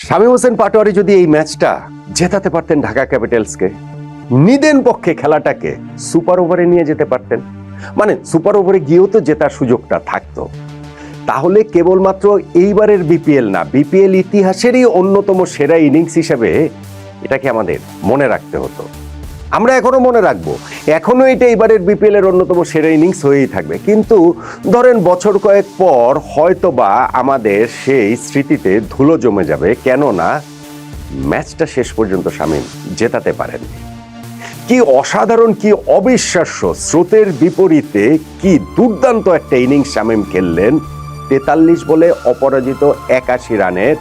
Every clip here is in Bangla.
শামীম হোসেন পাটোয়ারি যদি এই ম্যাচটা জেতাতে পারতেন ঢাকা ক্যাপিটালসকে, নিদেন পক্ষে খেলাটাকে সুপার ওভারে নিয়ে যেতে পারতেন, মানে সুপার ওভারে গিয়েও তো জেতার সুযোগটা থাকতো, তাহলে কেবলমাত্র এইবারের বিপিএল না, বিপিএল ইতিহাসেরই অন্যতম সেরা ইনিংস হিসেবে এটাকে আমাদের মনে রাখতে হতো। আমরা এখনো মনে রাখবো, এখনো এটা এবারের বিপিএল এর অন্যতম সেরা ইনিংস হয়েই থাকবে। কিন্তু ধরেন বছর কয়েক পর হয়তোবা আমাদের সেই স্মৃতিতে ধুলো জমে যাবে, কেননা ম্যাচটা শেষ পর্যন্ত শামীম জেতাতে পারেননি। কি অসাধারণ, কি অবিশ্বাস্য, স্রোতের বিপরীতে কি দুর্দান্ত একটা ইনিংস শামীম খেললেন। 43 বলে অপরাজিত 81 রানের,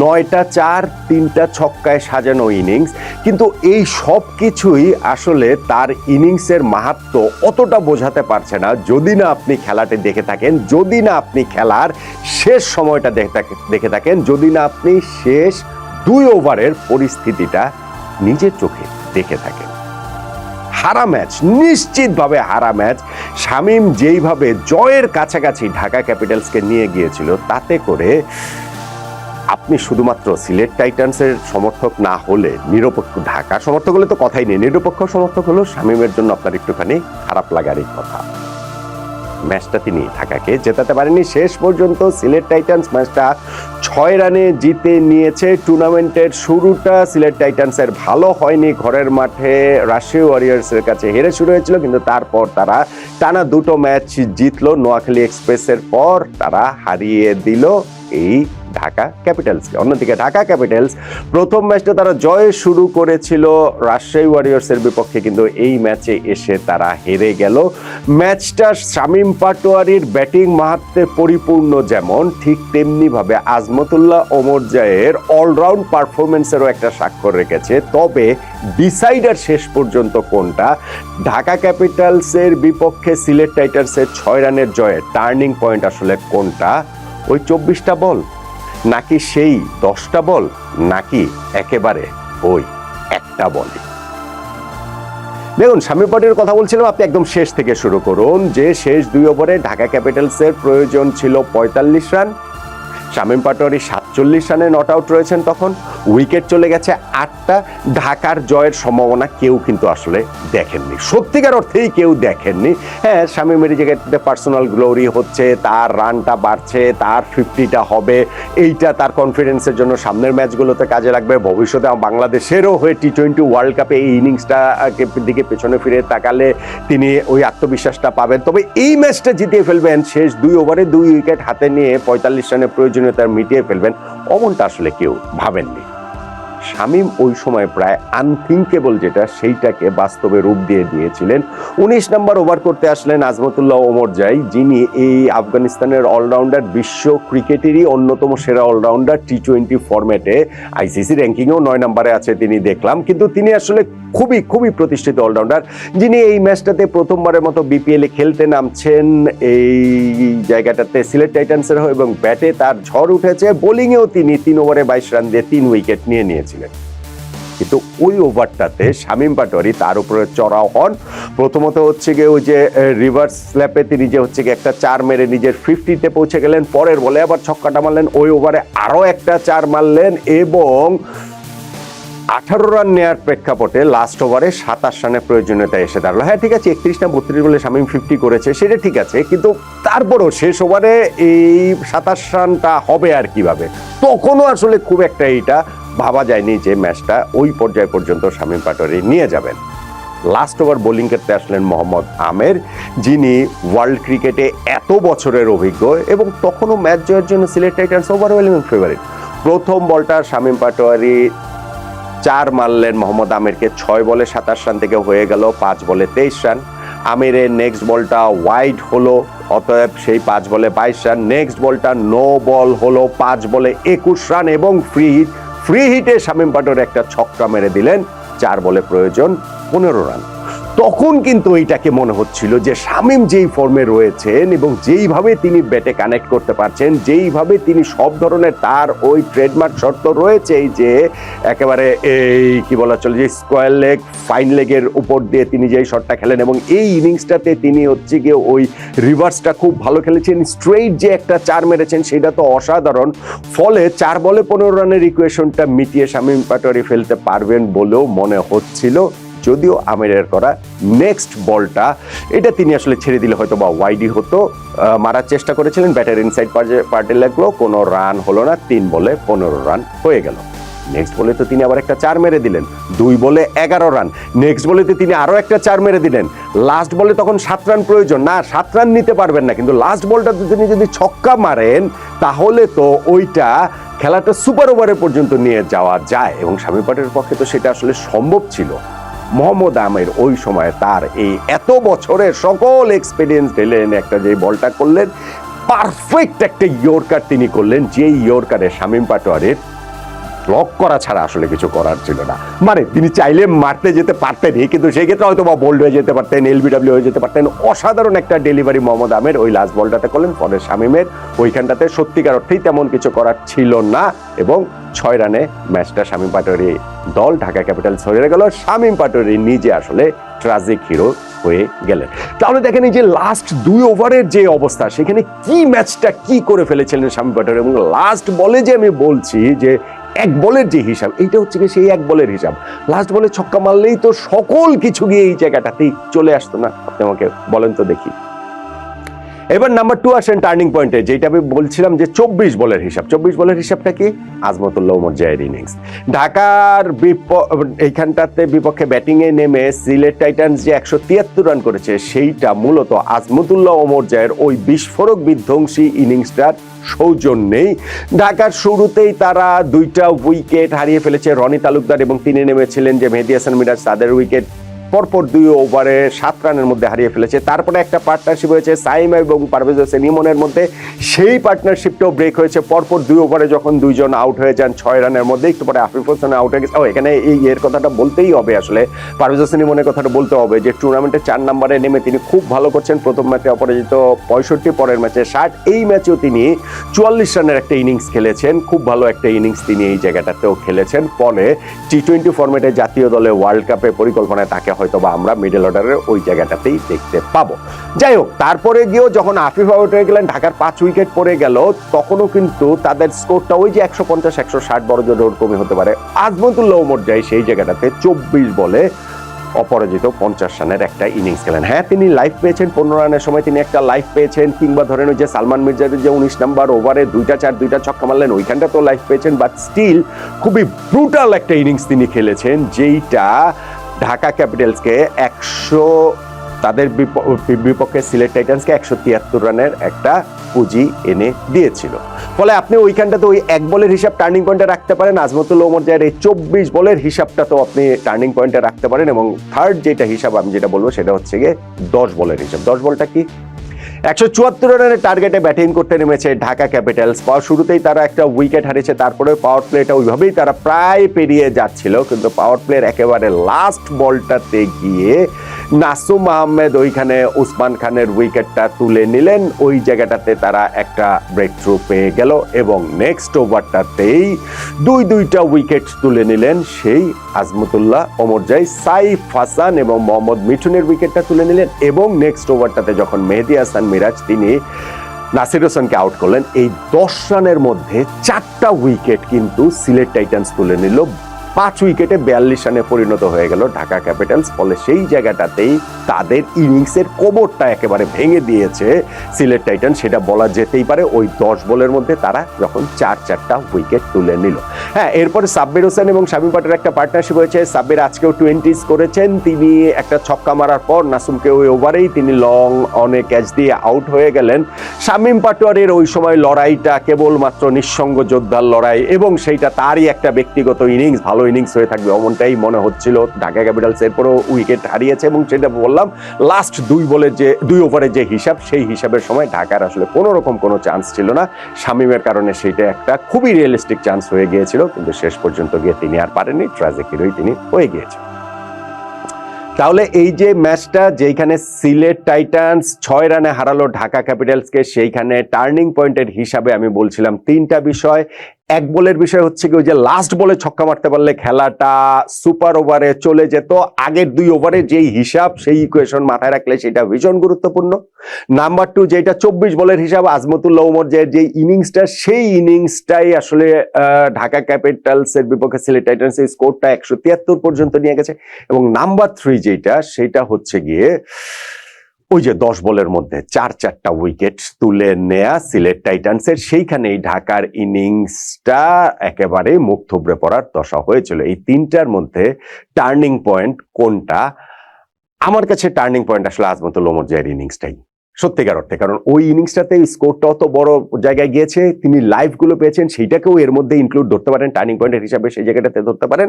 9টা 4 3টা ছক্কায় সাজানো ইনিংস। কিন্তু এই সব কিছুই আসলে তার ইনিংসের মাহাত্ম্য অতটা বোঝাতে পারছে না যদি না আপনি খেলাটি দেখে থাকেন, যদি না আপনি খেলার শেষ সময়টা দেখে থাকেন, যদি না আপনি শেষ 2 ওভারের পরিস্থিতিটা নিজের চোখে দেখে থাকেন। হারা ম্যাচ, নিশ্চিতভাবে হারা ম্যাচ। শামীম যেইভাবে জয়ের কাছাকাছি ঢাকা ক্যাপিটালসকে নিয়ে গিয়েছিল, তাতে করে আপনি শুধুমাত্র সিলেট টাইটান্সের সমর্থক না হলে, নিরপেক্ষ ঢাকা সমর্থক হলে তো কথাই নেই, নিরপেক্ষ সমর্থক হলেও শামীমের জন্য আপনার একটুখানি খারাপ লাগারই কথা। ম্যাচটা তিনি ঢাকাকে জেতাতে পারেননি। শেষ পর্যন্ত সিলেট টাইটান্স ম্যাচটা 6 রানে জিতে নিয়েছে। টুর্নামেন্টের শুরুটা সিলেট টাইটান্সের ভালো হয়নি, ঘরের মাঠে রাজশাহী ওয়ারিয়র্সের কাছে হেরে শুরু হয়েছিল, কিন্তু তারপর তারা টানা 2টো ম্যাচ জিতলো। নোয়াখালী এক্সপ্রেসের পর তারা হারিয়ে দিল এই ঢাকা ক্যাপিটালসকে। অন্যদিকে ঢাকা ক্যাপিটালস প্রথম ম্যাচটা তারা জয়ে শুরু করেছিল রাজশাহী ওয়ারিয়র্সের বিপক্ষে, কিন্তু এই ম্যাচে এসে তারা হেরে গেল। ম্যাচটা শামীম পাটোয়ারির ব্যাটিং মাহাত্ম্যে পরিপূর্ণ যেমন, ঠিক তেমনি ভাবে আজমতুল্লাহ ওমরজয়ের অলরাউন্ড পারফরমেন্সেরও একটা স্বাক্ষর রেখেছে। তবে ডিসাইডার শেষ পর্যন্ত কোনটা, ঢাকা ক্যাপিটালসের বিপক্ষে সিলেট টাইটান্সের 6 রানের জয়ে টার্নিং পয়েন্ট আসলে কোনটা? ওই 24টা বল, নাকি সেই 10টা বল, নাকি একেবারে ওই একটা বলই? দেখুন, শামীম পাটোয়ারির কথা বলছিলাম, আপনি একদম শেষ থেকে শুরু করুন। যে শেষ 2 ওভারে ঢাকা ক্যাপিটালসের প্রয়োজন ছিল 45 রান, শামীম পাটোয়ারি 47 রানে নট আউট রয়েছেন। তখন উইকেট চলে গেছে 8টা। ঢাকার জয়ের সম্ভাবনা কেউ কিন্তু আসলে দেখেননি, সত্যিকার অর্থেই কেউ দেখেননি। হ্যাঁ, শামীমের জায়গাতে পার্সোনাল গ্লোরি হচ্ছে, তার রানটা বাড়ছে, তার 50টা হবে, এইটা তার কনফিডেন্সের জন্য সামনের ম্যাচগুলোতে কাজে লাগবে। ভবিষ্যতে বাংলাদেশেরও হয়ে টি-20 ওয়ার্ল্ড কাপে এই ইনিংসটা দিকে পেছনে ফিরে তাকালে তিনি ওই আত্মবিশ্বাসটা পাবেন। তবে এই ম্যাচটা জিতিয়ে ফেলবেন, শেষ 2 ওভারে 2 উইকেট হাতে নিয়ে 45 রানের প্রয়োজনীয়তা মিটিয়ে ফেলবেন, অমনটা আসলে কেউ ভাবেননি। শামীম ওই সময় প্রায় আনথিঙ্কেবল যেটা, সেইটাকে বাস্তবে রূপ দিয়ে দিয়েছিলেন। 19 নম্বর ওভার করতে আসলেন আজমতুল্লাহ ওমরজয়, যিনি এই আফগানিস্তানের অলরাউন্ডার, বিশ্ব ক্রিকেটেরই অন্যতম সেরা অলরাউন্ডার। টি-20 ফরম্যাটে আইসিসি র্যাঙ্কিংয়েও 9 নম্বরে আছে তিনি, দেখলাম। কিন্তু তিনি আসলে খুবই খুবই প্রতিষ্ঠিত অলরাউন্ডার, যিনি এই ম্যাচটাতে প্রথমবারের মতো বিপিএল এ খেলতে নামছেন। এই জায়গাটাতে সিলেট টাইটান্সের হয়ে এবং ব্যাটে তার ঝড় উঠেছে। বোলিংয়েও তিনি 3 ওভারে 22 রান দিয়ে 3 উইকেট নিয়েছিলেন। কিন্তু ওই ওভারটাতে শামীম পাটোয়ারি তার উপরে চড়াও হন। প্রথমত হচ্ছে গিয়ে ওই যে রিভার্স স্ল্যাপে তিনি যে হচ্ছে গিয়ে একটা 4 মেরে নিজের 50তে পৌঁছে গেলেন। পরের বলে আবার ছক্কাটা মারলেন, ওই ওভারে আরো একটা 4 মারলেন এবং 18 রান নেওয়ার প্রেক্ষাপটে লাস্ট ওভারে 27 রানের প্রয়োজনীয়তা এসে দাঁড়ালো। হ্যাঁ, ঠিক আছে, 31 না 32 বলে শামীম 50 করেছে, সেটা ঠিক আছে, কিন্তু তারপরও শেষ ওভারে এই 27 রানটা হবে আর কিভাবে? তখনও আসলে খুব একটা এইটা ভাবা যায়নি যে ম্যাচটা ওই পর্যায় পর্যন্ত শামীম পাটোয়ারি নিয়ে যাবেন। লাস্ট ওভার বোলিং করতে আসলেন মোহাম্মদ আমের, যিনি ওয়ার্ল্ড ক্রিকেটে এত বছরের অভিজ্ঞ এবং তখনও ম্যাচ জয়ের জন্য সিলেট টাইটান্স ওভারওয়েলমিং ফেভারিট। প্রথম বলটা শামীম পাটোয়ারি 4 মারলেন মোহাম্মদ আমিরকে, 6 বলে 27 রান থেকে হয়ে গেল 5 বলে 23 রান। আমিরের নেক্সট বলটা ওয়াইড হলো, অতএব সেই 5 বলে 22 রান। নেক্সট বলটা নো বল হলো, 5 বলে 21 রান এবং ফ্রি হিটে শামীম পাটোয়ারি একটা ছক্কা মেরে দিলেন, 4 বলে প্রয়োজন 15 রান। তখন কিন্তু এইটাকে মনে হচ্ছিল যে শামীম যেই ফর্মে রয়েছেন এবং যেইভাবে তিনি ব্যাটে কানেক্ট করতে পারছেন, যেইভাবে তিনি সব ধরনের তার ওই ট্রেডমার্ক শর্ত রয়েছে, এই যে একেবারে এই কি বলা চলে যে স্কোয়ার লেগ ফাইন লেগের উপর দিয়ে তিনি যেই শটটা খেলেন এবং এই ইনিংসটাতে তিনি হচ্ছে গিয়ে ওই রিভার্সটা খুব ভালো খেলেছেন, স্ট্রেইট যে একটা 4 মেরেছেন সেটা তো অসাধারণ। ফলে 4 বলে 15 রানের ইকুয়েশনটা মিটিয়ে শামীম পাটোয়ারি ফেলতে পারবেন বলেও মনে হচ্ছিল, যদিও আমিরের করা নেক্সট বলটা এটা তিনি আসলে ছেড়ে দিলে হয়তো বা ওয়াইডি হতো। মারার চেষ্টা করেছিলেন, ব্যাটের ইনসাইড পার্টে লাগলো, কোনো রান হলো না, 3 বলে 15 রান হয়ে গেল। নেক্সট বলে তো তিনি আবার একটা 4 মেরে দিলেন, 2 বলে 11 রান। নেক্সট বলে তো তিনি আরো একটা 4 মেরে দিলেন। লাস্ট বলে তখন 7 রান প্রয়োজন, না 7 রান নিতে পারবেন না, কিন্তু লাস্ট বলটা তিনি যদি ছক্কা মারেন তাহলে তো ওইটা খেলাটা সুপার ওভারে পর্যন্ত নিয়ে যাওয়া যায় এবং শামীম পাটোয়ারির পক্ষে তো সেটা আসলে সম্ভব ছিল। মোহাম্মদ আমির ওই সময় তার এই এত বছরের সকল এক্সপিরিয়েন্স ঢেলে এনে একটা যে বলটা করলেন, পারফেক্ট একটা ইয়র্কার তিনি করলেন, যে ইয়র্কারে শামীম পাটোয়ারির ব্লক করা ছাড়া আসলে কিছু করার ছিল না। মানে তিনি চাইলে মারতে যেতে পারতেনই, কিন্তু সেই ক্ষেত্রে হয়তো বা বোল্ড হয়ে যেতে পারতেন, এলবিডব্লিউ হয়ে যেতে পারতেন। অসাধারণ একটা ডেলিভারি মোহাম্মদ আমির ওই লাস্ট বলটাতে করলেন, ফলে শামীমের ওইখানটাতে সত্যিকার অর্থেই তেমন কিছু করার ছিল না এবং 6 রানে ম্যাচটা শামীম পাটোয়ারি দল ঢাকা ক্যাপিটালস হেরে গেল। শামীম পাটোয়ারি নিজে আসলে ট্রাজিক হিরো হয়ে গেলেন। তাহলে দেখেন এই যে লাস্ট 2 ওভারের যে অবস্থা, সেখানে কি ম্যাচটা কি করে ফেলেছিলেন শামীম পাটোয়ারি, এবং লাস্ট বলে যে আমি বলছি যে 1 বলের যে হিসাব, এইটা হচ্ছে কি সেই 1 বলের হিসাব। লাস্ট বলে ছক্কা মারলেই তো সকল কিছু গিয়ে এই জায়গাটাতেই চলে আসতো না? আপনি আমাকে বলেন তো দেখি। এবার নাম্বার 2 আসেন টার্নিং পয়েন্টে, যেটা আমি বলছিলাম যে 24 বলের হিসাব। 24 বলের হিসাবটা কি? আজমতুল্লাহ ওমর জয়ের ইনিংস। ঢাকার এইখানটাতে বিপক্ষে ব্যাটিং এ নেমে সিলেট টাইটান্স যে 173 রান করেছে, সেইটা মূলত আজমতুল্লাহ ওমর জয়ের ওই বিস্ফোরক বিধ্বংসী ইনিংসটার সৌজন্যেই। ঢাকার শুরুতেই তারা 2টা উইকেট হারিয়ে ফেলেছে, রনি তালুকদার এবং তিনি নেমেছিলেন যে মেহেদী হাসান মিরাজ, তাদের উইকেট পরপর 2 ওভারে 7 রানের মধ্যে হারিয়ে ফেলেছে। তারপরে একটা পার্টনারশিপ হয়েছে সাইম এবং পারভেজ হোসেন ইমনের মধ্যে, সেই পার্টনারশিপটাও ব্রেক হয়েছে পরপর 2 ওভারে যখন 2 জন আউট হয়ে যান 6 রানের মধ্যে। একটু পরে আফিফ হোসেন আউট হয়ে গেছে। এখানে এই এর কথাটা বলতেই হবে, আসলে পারভেজ হোসেন ইমনের কথাটা বলতে হবে যে টুর্নামেন্টে 4 নম্বরে নেমে তিনি খুব ভালো করছেন। প্রথম ম্যাচে অপরাজিত 65, পরের ম্যাচে 60, এই ম্যাচেও তিনি 44 রানের একটা ইনিংস খেলেছেন, খুব ভালো একটা ইনিংস তিনি এই জায়গাটাতেও খেলেছেন। ফলে টি-20 ফরম্যাটে জাতীয় দলে ওয়ার্ল্ড কাপে পরিকল্পনায় তাকে হয়তো বা আমরা মিডল অর্ডারের ওই জায়গাটাতেই দেখতে পাবো। যাই হোক, তারপরে গিয়েও যখন আফিফ আউট হয়ে গেলেন, ঢাকার 5 উইকেট পড়ে গেল, তখনও কিন্তু তাদের স্কোরটা ওই যে 150-160 বড় জোর ওরকমই হতে পারে। আজমতুল্লাহ ওমর জয় সেই জায়গাটাতে 24 বলে অপরাজিত 50 রানের একটা ইনিংস খেলেন। হ্যাঁ, তিনি লাইফ পেয়েছেন, 15 রানের সময় তিনি একটা লাইফ পেয়েছেন, কিংবা ধরেন ওই যে সালমান মির্জার যে 19 নম্বর ওভারে 2টা 4 2টা ছক্কা মারলেন, ওইখানটা তো লাইফ পেয়েছেন, বাট স্টিল খুবই ব্রুটাল একটা ইনিংস তিনি খেলেছেন, যেইটা ঢাকা ক্যাপিটালসকে তাদের বিপক্ষে সিলেট টাইটান্সকে 173 রানের একটা পুঁজি এনে দিয়েছিল। ফলে আপনি ওইখানটাতে ওই 1 বলের হিসাব টার্নিং পয়েন্টে রাখতে পারেন, আজমতুল্লাহ ওমর জয়ের এই 24 বলের হিসাবটা তো আপনি টার্নিং পয়েন্টে রাখতে পারেন, এবং থার্ড যেটা হিসাব আমি যেটা বলবো সেটা হচ্ছে গিয়ে 10 বলের হিসাব। 10 বলটা কি? 174 রানের টার্গেটে ব্যাটিং করতে নেমেছে ঢাকা ক্যাপিটালস। শুরুতেই তারা একটা উইকেট হারিয়েছে, তারপরে পাওয়ার প্লেটা ওইভাবেই তারা প্রায় পেরিয়ে যাচ্ছিল, কিন্তু পাওয়ার প্লের একেবারে লাস্ট বলটাতে গিয়ে নাসুম আহমেদ ওইখানে উসমান খানের উইকেটটা তুলে নিলেন। ওই জায়গাটাতে তারা একটা ব্রেক থ্রু পেয়ে গেল এবং নেক্সট ওভারটাতেই 2টা উইকেট তুলে নিলেন সেই আজমতুল্লাহ ওমর জয়। সাইফ হাসান এবং মোহাম্মদ মিঠুনের উইকেটটা তুলে নিলেন এবং নেক্সট ওভারটাতে যখন মেহেদী হাসান মিরাজ তিনি নাসির হোসেনকে আউট করলেন, এই 10 রানের মধ্যে 4টা উইকেট কিন্তু সিলেট টাইটান্স তুলে নিল। 5 উইকেটে 42 রানে পরিণত হয়ে গেল ঢাকা ক্যাপিটালস। ফলে সেই জায়গাটাতেই তাদের ইনিংসের কোমরটা একেবারে ভেঙে দিয়েছে সিলেট টাইটান্স, সেটা বলা যেতেই পারে। ওই 10 বলের মধ্যে তারা যখন 4টা উইকেট তুলে নিল। হ্যাঁ, এরপরে সাব্বির হোসেন এবং শামীম পাটোয়ারির একটা পার্টনারশিপ হয়েছে। সাব্বির আজকেও 20s করেছেন, তিনি একটা ছক্কা মারার পর নাসুমকে ওই ওভারেই তিনি লং অনে ক্যাচ দিয়ে আউট হয়ে গেলেন। শামীম পাটোয়ারির ওই সময় লড়াইটা কেবলমাত্র নিঃসঙ্গ যোদ্ধার লড়াই, এবং সেইটা তারই একটা ব্যক্তিগত ইনিংস, ভালো ইনিংস হয়ে থাকবে এমনটাই মনে হচ্ছিল। ঢাকা ক্যাপিটালস এরপরও উইকেট হারিয়েছে, এবং সেটা বললাম লাস্ট 2 ওভারের যে হিসাব, সেই হিসাবের সময় ঢাকার আসলে কোনো রকম কোনো চান্স ছিল না। শামীমের কারণে সেইটা একটা খুবই রিয়েলিস্টিক চান্স হয়ে গিয়েছিল, কিন্তু শেষ পর্যন্ত গিয়ে তিনি আর পারেননি, ট্র্যাজিক হিরোই তিনি হয়ে গিয়েছেন। তাহলে এই যে ম্যাচটা যেখানে সিলেট টাইটান্স 6 রানে হারালো ঢাকা ক্যাপিটালসকে, সেইখানে টার্নিং পয়েন্টের হিসাবে আমি বলছিলাম তিনটা বিষয়। এক বলের বিষয় হচ্ছে কি, ওই যে লাস্ট বলে ছক্কা মারতে পারলে খেলাটা সুপার ওভারে চলে যেত। আগের 2 ওভারে যেই হিসাব, সেই ইকুয়েশন মাথায় রাখলে সেটা ভীষণ গুরুত্বপূর্ণ। নাম্বার 2, যেটা 24 বলের হিসাব, আজমতুল্লাহ ওমর যে ইনিংসটা, সেই ইনিংসটাই আসলে ঢাকা ক্যাপিটালসের বিপক্ষে সিলেট টাইটান্সের স্কোরটা 173 পর্যন্ত নিয়ে গেছে। এবং নাম্বার 3 যেটা, সেটা হচ্ছে গিয়ে ওই যে 10 বলের মধ্যে 4-4টা উইকেট তুলে নেয়া সিলেট টাইটান্সের, সেইখানেই ঢাকার ইনিংসটা একেবারে মুখ থুবড়ে পড়ার দশা হয়েছিল। এই তিনটার মধ্যে টার্নিং পয়েন্ট কোনটা? আমার কাছে টার্নিং পয়েন্ট আসলে আজমতুল ওমর জায়ের ইনিংসটাই সত্যিকার অর্থে, কারণ ওই ইনিংসটাতে স্কোরটা অত বড় জায়গায় গিয়েছে, তিনি লাইভ গুলো পেয়েছেন, সেইটাকেও এর মধ্যে ইনক্লুড ধরতে পারেন টার্নিং পয়েন্টের হিসাবে, সেই জায়গাটাতে ধরতে পারেন।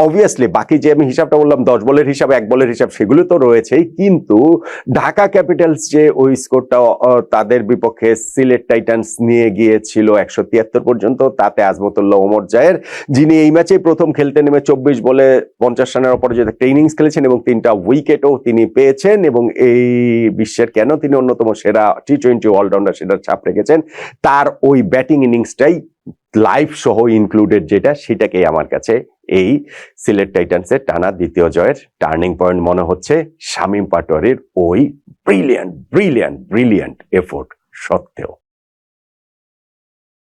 অবভিয়াসলি বাকি যে আমি হিসাবটা বললাম 10 বলের হিসাব, 1 বলের হিসাব, সেগুলো তো রয়েছেই, কিন্তু ঢাকা ক্যাপিটালস যে ওই স্কোরটা তাদের বিপক্ষে সিলেট টাইটান্স নিয়ে গিয়েছিল 173 পর্যন্ত, তাতে আজমতুল্লাহ ওমর জায়ের, যিনি এই ম্যাচে প্রথম খেলতে নেমে 24 বলে 50 রানের অপরাজিত একটা ইনিংস খেলেছেন এবং 3টা উইকেটও তিনি পেয়েছেন, এবং এই বিশ্বের কেন তিনি অন্যতম সেরা টি-20 অলরাউন্ডার সেটার ছাপ রেখেছেন, তার ওই ব্যাটিং ইনিংসটাই লাইভ সহ ইনক্লুডেড যেটা, সেটাকেই আমার কাছে এই সিলেট টাইটান্সের টানা দ্বিতীয় জয়ের টার্নিং পয়েন্ট মনে হচ্ছে, শামীম পাটোয়ারির ওই ব্রিলিয়ান্ট এফোর্ট সত্ত্বেও।